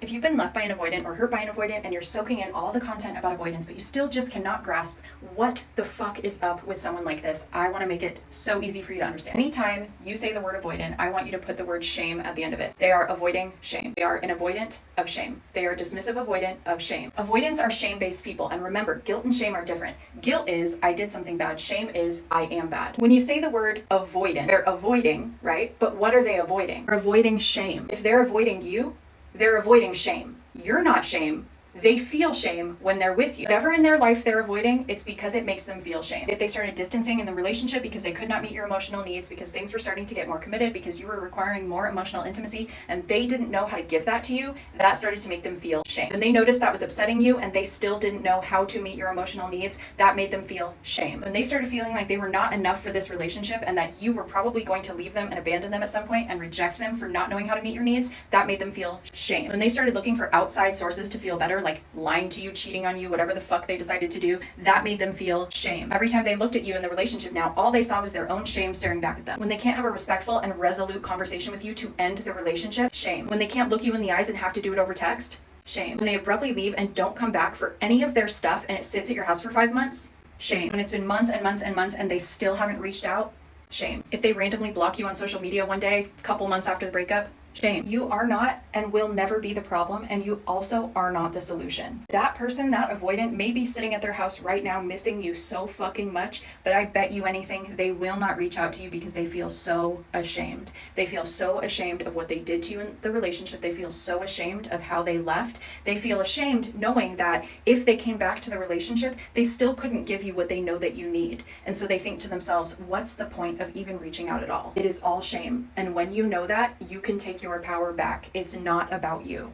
If you've been left by an avoidant or hurt by an avoidant and you're soaking in all the content about avoidance, but you still just cannot grasp what the fuck is up with someone like this, I want to make it so easy for you to understand. Anytime you say the word avoidant, I want you to put the word shame at the end of it. They are avoiding shame. They are an avoidant of shame. They are a dismissive avoidant of shame. Avoidants are shame-based people. And remember, guilt and shame are different. Guilt is, I did something bad. Shame is, I am bad. When you say the word avoidant, they're avoiding, right? But what are they avoiding? They're avoiding shame. If they're avoiding you, they're avoiding shame. You're not shame. They feel shame when they're with you. Whatever in their life they're avoiding, it's because it makes them feel shame. If they started distancing in the relationship because they could not meet your emotional needs, because things were starting to get more committed, because you were requiring more emotional intimacy and they didn't know how to give that to you, that started to make them feel shame. When they noticed that was upsetting you and they still didn't know how to meet your emotional needs, that made them feel shame. When they started feeling like they were not enough for this relationship and that you were probably going to leave them and abandon them at some point and reject them for not knowing how to meet your needs, that made them feel shame. When they started looking for outside sources to feel better, like lying to you, cheating on you, whatever the fuck they decided to do, that made them feel shame. Every time they looked at you in the relationship now, all they saw was their own shame staring back at them. When they can't have a respectful and resolute conversation with you to end the relationship, shame. When they can't look you in the eyes and have to do it over text, shame. When they abruptly leave and don't come back for any of their stuff and it sits at your house for 5 months, shame. When it's been months and months and months and they still haven't reached out, shame. If they randomly block you on social media one day, a couple months after the breakup, shame. You are not and will never be the problem, and you also are not the solution. That person, that avoidant, may be sitting at their house right now missing you so fucking much, but I bet you anything they will not reach out to you because they feel so ashamed. They feel so ashamed of what they did to you in the relationship. They feel so ashamed of how they left. They feel ashamed knowing that if they came back to the relationship, they still couldn't give you what they know that you need. And so they think to themselves, what's the point of even reaching out at all? It is all shame. And when you know that, you can take your power back. It's not about you.